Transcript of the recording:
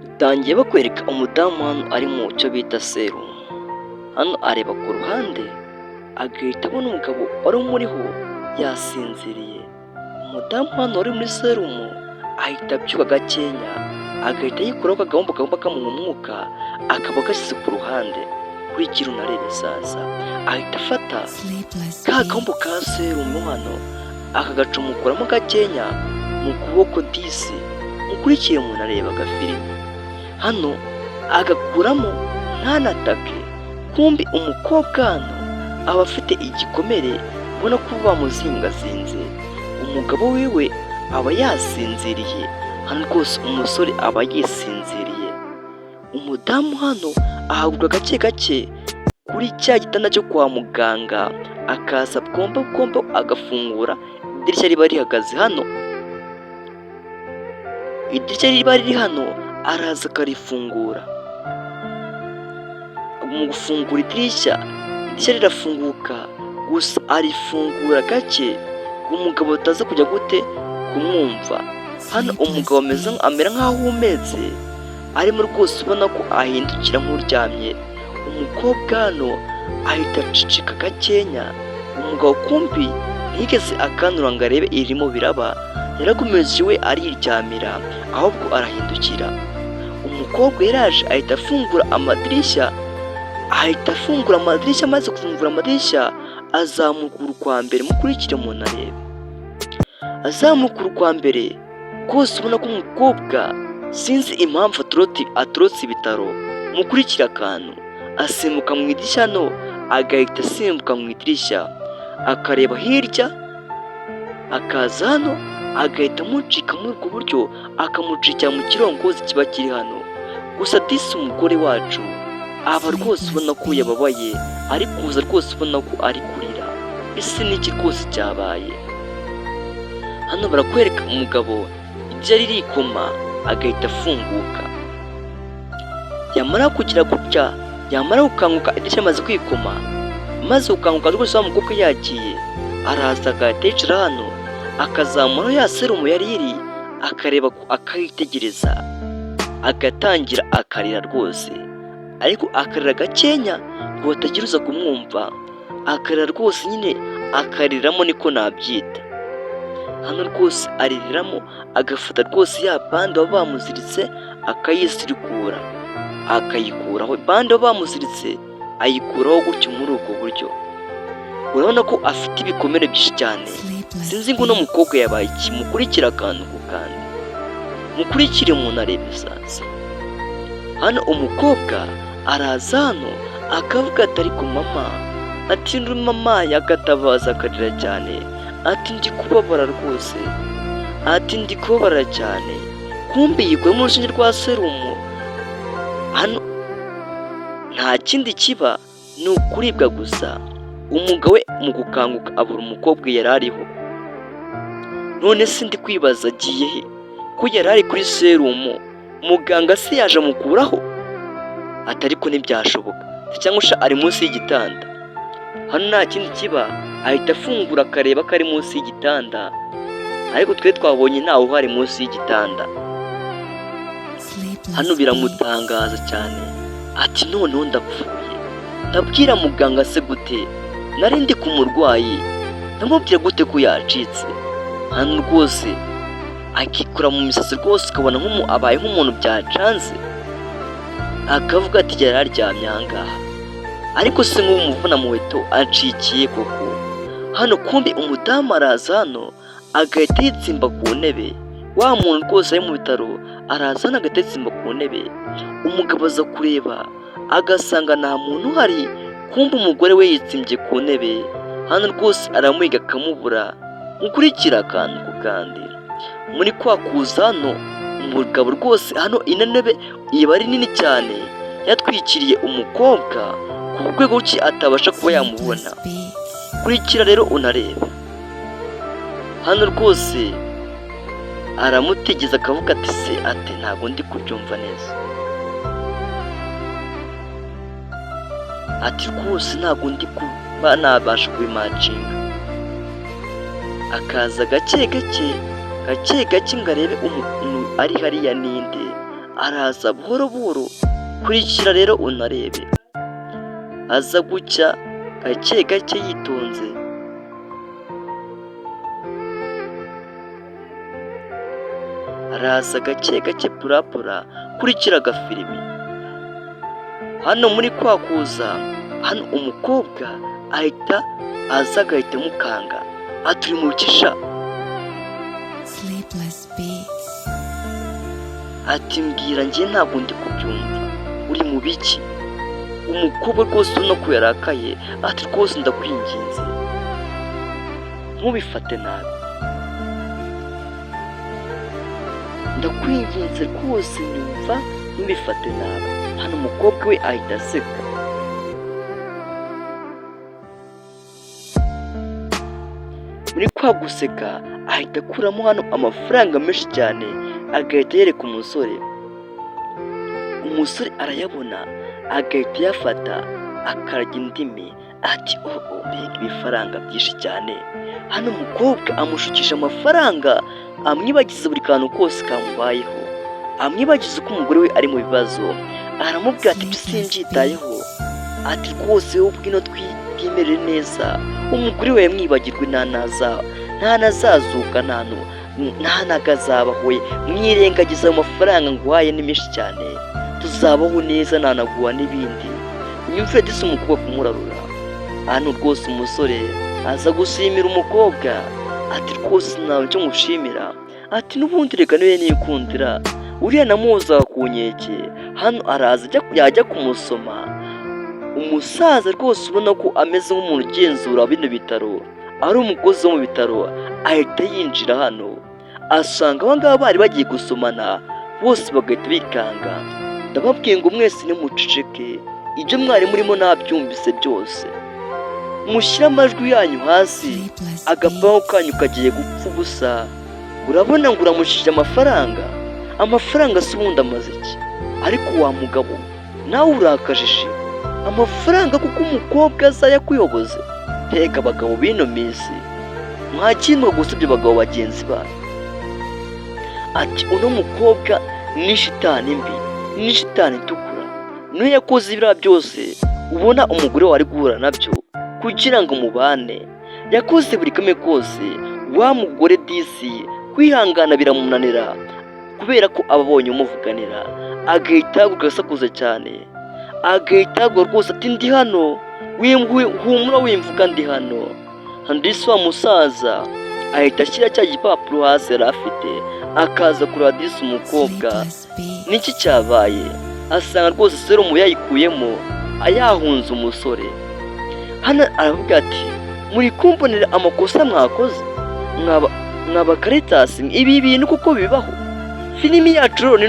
Batangiye bakwereka umudamu hano ari mu cyo bita serumu. Hano areba ku ruhande agahita abona umugabo wari umuriho yasinziriye. Umudamu hano wari muri serumu ahita abyuka gakenya, agahita yikuraho akagahombo kagomba kamuha umwuka, akaba agashyize ku ruhande. Kurikira unarebe sasa, ahita afata ka gahombo ka serumu hano akagacomokoramo gakenya mu kuboko disi. Mukurikire umuntu areba agafilime hano agakuramo ntanatake. Kumbi umukobwa hano aba afite igikomere, ubona ko bamuzingazinze. Umugabo wiwe aba yasinziriye, hano rwose umusore aba yisinziriye. Umudamu hano ahaguruka gake gake kuri cya gitanda cyo kwa muganga, akaza bwomba agafungura idirishya riba rihagaze hano. Idirishya riba riri hano araza akarifungura. Mu gufungura idirishya rirafunguka, gusa arifungura gake umugabo ataza kujya gute kumwumva. Hano umugabo amera nk'aho ahumetse, arimo rwose ubona ko ahindukira nk'uryamye. Umukobwa hano ahita acicika gakenya. Umugabo kumbi ntiyigeze akanura ngo arebe irimo biraba, yarakomeje we ariryamira, ahubwo arahindukira. Umukobwa yaraje ahita afungura amadirishya, amaze gufungura amadirishya azamuka urukwa mbere. Mukurikire umuntu arebe, azamuka urukwa mbere rwose ubona ko umukobwa sinzi impamvu atorotse ibitaro. Mukurikire akantu, asimbuka mu idirishya hano, agahita asimbuka mu idirishya akareba hirya, akaza hano agahita amucika muri ubwo buryo, akamucikira mu kirongozi kiba kiri hano. Gusa disi umugore wacu aba rwose ubona ko yababaye, ari kuza rwose ubona ko ari kurira. Ese niki rwose cyabaye? Hano barakwereka umugabo idirishya ririkoma agahita afunguka. Yamara kugira gutya, yamara gukanguka idirishya amaze kwikoma, maze gukanguka rwose wa mukobwa yagiye, araza agahita yicara hano akazamura ya serumu yari iri, akareba akayitegereza, agatangira akarira rwose. Ariko akarira gakenya ngo batagira uza kumwumva, akarira rwose nyine akariramo, niko nabyita. Hano rwose aririramo, agafata rwose ya bande baba bamuziritse akayisirikura, akayikuraho. Bande baba bamuziritse ayikuraho gutyo muri ubwo buryo. Urabona ko afite ibikomere byinshi cyane, sinzi ngo uno mukobwa yabaye iki. Mukurikire akantu ku kandi, mukurikire umuntu arebe sasa. Hano umukobwa araza hano akavuga ati ariko mama, ati ndi mama, yagatabaza akarira cyane, ati ndi kubabara rwose, ati ndi kubabara cyane. Kumbi yikuye mu rushinge rwa serumu. Hano nta kindi kiba, ni ukuribwa gusa. Umugabo we mu gukanguka abura umukobwa yari ariho. None se ndi kwibaza agiye he, ko yari ari kuri serumu? Muganga se yaje amukuraho? Atari ko ntibyashoboka, cyangwa se ari munsi y'igitanda. Hano nta kindi kiba, ahita afungura akareba ko ari munsi y'igitanda, ariko twe twabonye ntawe uhari munsi y'igitanda. Hano biramutangaza cyane, ati noneho ndapfuye, ndabwira muganga se gute? Nari ndi ku murwayi, ndamubwira gute ko yacitse? Hano rwose akikura mu misatsi rwose, ukabona abaye nk'umuntu byacanze, akavuga ati yari aryamye ahangaha, ariko se nk'ubu umuvuna muheto acikiye koko. Hano kumbi umudamu araza hano agahita yitsimba ku ntebe. Wa muntu rwose ari mu bitaro araza hano agahita yitsimba ku ntebe. Umugabo aza kureba agasanga nta muntu uhari, kumbi umugore we yitsimbye ku ntebe. Hano rwose aramuhiga akamubura. Mukurikira akantu ku kandi, muri kwa kuza hano umugabo rwose hano ino ntebe iba ari nini cyane, yatwikiriye umukobwa ku rwego ki atabasha kuba yamubona. Kurikira rero unareba, hano rwose aramutegeza akavuga ati se ate ntabwo ndi kubyumva neza, ati rwose ntabwo ndi kuba nabasha kubimacinga. Akaza gake gake ngo arebe umuntu ari hariya ninde? Araza buhoro buhoro, kurikira rero unarebe. Aza gucya gake gake yitonze, araza gake gake purapura, kurikira agafilimi. Hano muri kwa kuza, hano umukobwa ahita aza agahita amukanga, ati uri mu bikisha? Ati mbwira njye ntabwo ndi kubyumva, uri mu biki? Umukobwa rwose ubona ko yarakaye, ati rwose ndakwinginze ntubifate nabi, ndakwinginze rwose nyumva ntubifate nabi. Hano umukobwa we ahita aseka, muri kwa guseka ahita akuramo hano amafaranga menshi cyane, agahita yereka umusore. Umusore arayabona, agahita yafata akarya indimi, ati mbega ibifaranga byinshi cyane. Hano umukobwa amushukisha amafaranga, amwibagiza buri kantu kose kamubayeho, amwibagiza uko umugore we ari mu bibazo. Aramubwira ati simbyitayeho, ati rwose wowe ubwino twimerere neza, umugore we yamwibagirwe nta nazazuka, nta nagazabaho, mwirengagiza ayo mafaranga nguhaye ni menshi cyane, tuzabaho neza ntanaguha n'ibindi. Unyumvire disi umukobwa kumurarura. Hano rwose umusore aza gushimira umukobwa, ati rwose ntawe icyo ngushimira, ati n'ubundi reka niwe nikundira, uriya namuhozaga ku nkeke. Hano araza yajya kumusoma, umusaza rwose ubona ko ameze nk'umuntu ugenzura bino bitaro, ari umukozi wo mu bitaro, ahita yinjira hano, asanga aba ngaba bari bagiye gusomana, bose bagahita bikanga. Ndababwiye ngo mwese nimuceceke, ibyo mwari murimo nabyumvise byose, mushyire amajwi yanyu hasi, agapaho kanyu kagiye gupfa ubusa. Urabona ngo uramushije amafaranga se ubundi amaze iki? Ariko wa mugabo nawe urakajije amafaranga kuko umukobwa azayakuyoboze. Mbega abagabo bino minsi mwakindwa gusebya abagabo bagenzi banyu. Ati uno mukobwa ni shitani mbi, ni shitani itukura, niyo yakoze ibiriya byose ubona umugore wari guhura nabyo kugira ngo mubane. Yakoze buri kamwe kose, wa mugore disi kwihangana biramunanira kubera ko ababonye umuvuganira, agahita ahaguruka asakuza cyane, agahita ahaguruka rwose ati ndi hano, humura wimvuga ndi hano. Handisi wa musaza ahita ashyira cya gipapuro hasi yari afite, akaza kureba disi umukobwa niki cyabaye. Asanga rwose serumu yayikuyemo, ayahunze umusore. Hano aravuga ati muri kumbonera amakosa mwakoze mwaba Caritas, ibi bintu kuko bibaho. Filimi yacu ni